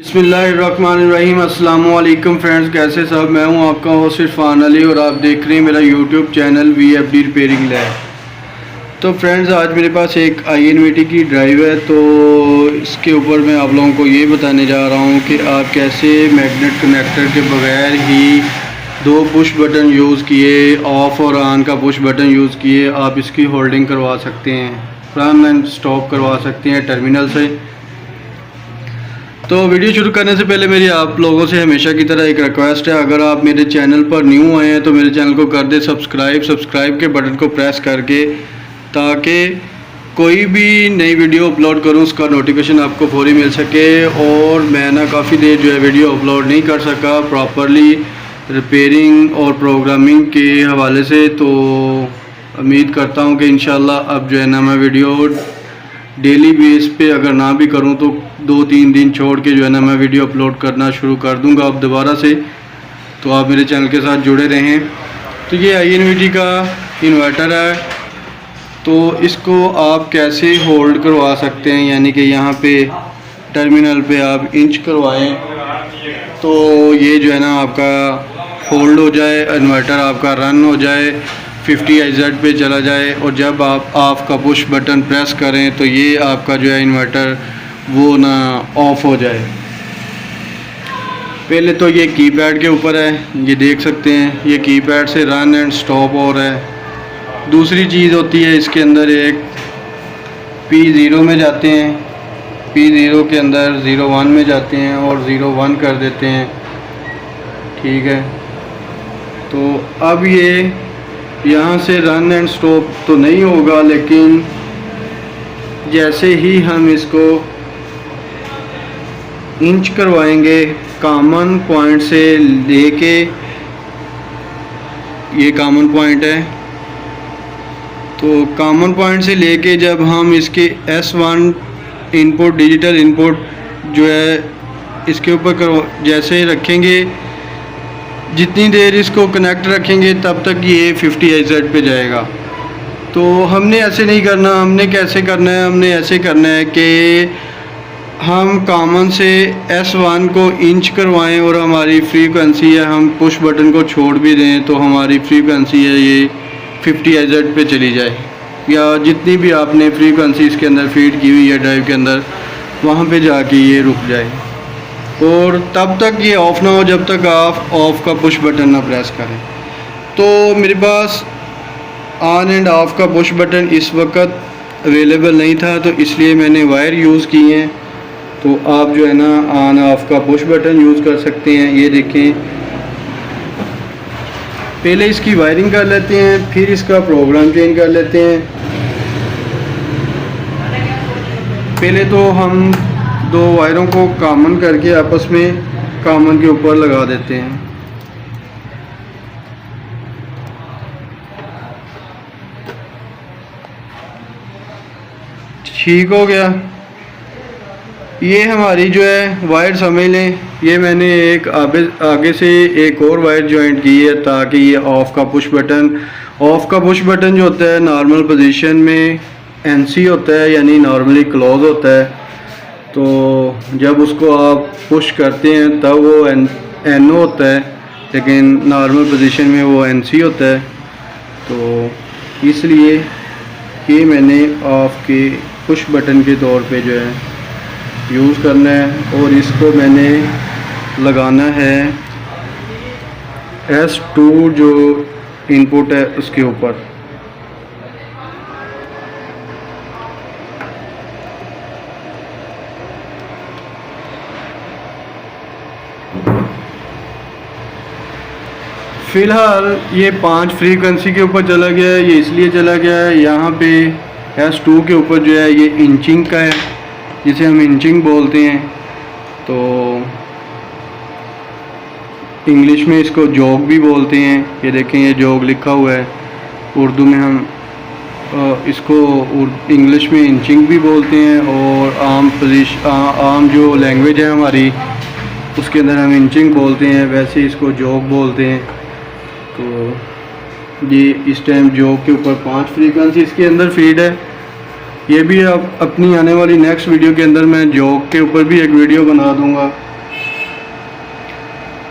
बिस्मिल्लाहिर्रहमानिर्रहीम। अस्सलाम वालेकुम फ्रेंड्स, कैसे सब। मैं हूं आपका होस्ट इरफान अली और आप देख रहे हैं मेरा YouTube channel VFD repairing lab. तो फ्रेंड्स, आज मेरे पास एक INVT की ड्राइव है, तो इसके ऊपर मैं आप लोगों को ये बताने जा रहा हूं कि आप कैसे मैग्नेट कनेक्टर के बगैर ही दो पुश बटन यूज़ किए, ऑफ़ और ऑन का पुश बटन यूज़ किए, आप इसकी होल्डिंग करवा सकते हैं, रन एंड स्टॉप करवा सकते हैं टर्मिनल से। तो वीडियो शुरू करने से पहले मेरी आप लोगों से हमेशा की तरह एक रिक्वेस्ट है, अगर आप मेरे चैनल पर न्यू आए हैं तो मेरे चैनल को कर दे सब्सक्राइब के बटन को प्रेस करके, ताकि कोई भी नई वीडियो अपलोड करूं उसका नोटिफिकेशन आपको फौरी मिल सके। और मैं ना काफ़ी देर जो है वीडियो अपलोड नहीं कर सका प्रॉपरली रिपेयरिंग और प्रोग्रामिंग के हवाले से, तो उम्मीद करता हूं कि इंशाल्लाह अब जो है ना मैं वीडियो डेली बेस पे अगर ना भी करूं तो 2-3 दिन छोड़ के जो है ना मैं वीडियो अपलोड करना शुरू कर दूंगा अब दोबारा से। तो आप मेरे चैनल के साथ जुड़े रहें। तो ये INVT का इन्वर्टर है, तो इसको आप कैसे होल्ड करवा सकते हैं, यानी कि यहाँ पे टर्मिनल पे आप इंच करवाएं तो ये जो है ना आपका होल्ड हो जाए, इन्वर्टर आपका रन हो जाए, 50 IZ पे चला जाए, और जब आप ऑफ़ का पुश बटन प्रेस करें तो ये आपका जो है इन्वर्टर वो ना ऑफ़ हो जाए। पहले तो ये कीपैड के ऊपर है, ये देख सकते हैं, ये कीपैड से रन एंड स्टॉप हो रहा है। दूसरी चीज़ होती है इसके अंदर एक P0 में जाते हैं, P0 के अंदर 01 में जाते हैं और 01 कर देते हैं, ठीक है। तो अब ये यहाँ से रन एंड स्टॉप तो नहीं होगा, लेकिन जैसे ही हम इसको इंच करवाएंगे कॉमन पॉइंट से लेके, ये कॉमन पॉइंट है, तो कॉमन पॉइंट से लेके जब हम इसके S1 इनपुट डिजिटल इनपुट जो है इसके ऊपर जैसे रखेंगे, जितनी देर इसको कनेक्ट रखेंगे तब तक ये 50 IZ पे जाएगा। तो हमने ऐसे नहीं करना, हमने कैसे करना है, हमने ऐसे करना है कि हम कॉमन से S1 को इंच करवाएं और हमारी फ्रीक्वेंसी है, हम पुश बटन को छोड़ भी दें तो हमारी फ्रीक्वेंसी है ये 50 IZ पे चली जाए, या जितनी भी आपने फ्रीक्वेंसी इसके अंदर फीड की हुई है ड्राइव के अंदर वहाँ पे जाके ये रुक जाए। और तब तक ये ऑफ़ ना हो जब तक आप ऑफ़ का पुश बटन ना प्रेस करें। तो मेरे पास ऑन एंड ऑफ़ का पुश बटन इस वक्त अवेलेबल नहीं था, तो इसलिए मैंने वायर यूज़ की हैं। तो आप जो है ना ऑन ऑफ़ का पुश बटन यूज़ कर सकते हैं। ये देखें, पहले इसकी वायरिंग कर लेते हैं, फिर इसका प्रोग्राम चेंज कर लेते हैं। पहले तो हम दो वायरों को कॉमन करके आपस में कॉमन के ऊपर लगा देते हैं। ठीक हो गया। ये हमारी जो है वायर समझ लें, ये मैंने एक आगे से एक और वायर जॉइंट की है ताकि ये ऑफ़ का पुश बटन जो होता है नॉर्मल पोजीशन में NC होता है, यानी नॉर्मली क्लोज होता है। तो जब उसको आप पुश करते हैं तब वो NO होता है, लेकिन नॉर्मल पोजीशन में वो NC होता है। तो इसलिए ये मैंने ऑफ़ के पुश बटन के तौर पे जो है यूज़ करना है, और इसको मैंने लगाना है S2 जो इनपुट है उसके ऊपर। फ़िलहाल ये 5 फ्रीक्वेंसी के ऊपर चला गया है। ये इसलिए चला गया है, यहाँ पे S2 के ऊपर जो है ये इंचिंग का है, जिसे हम इंचिंग बोलते हैं। तो इंग्लिश में इसको जोग भी बोलते हैं। ये देखें, ये जोग लिखा हुआ है। उर्दू में हम इसको इंग्लिश में इंचिंग भी बोलते हैं, और आम जो लैंग्वेज है हमारी उसके अंदर हम इंचिंग बोलते हैं, वैसे इसको जोग बोलते हैं। तो ये इस टाइम जोग के ऊपर 5 फ्रीक्वेंसी इसके अंदर फीड है। ये भी अब अपनी आने वाली नेक्स्ट वीडियो के अंदर मैं जोग के ऊपर भी एक वीडियो बना दूंगा।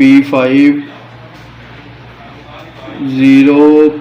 P5 0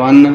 1,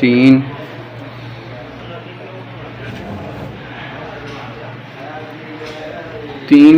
3.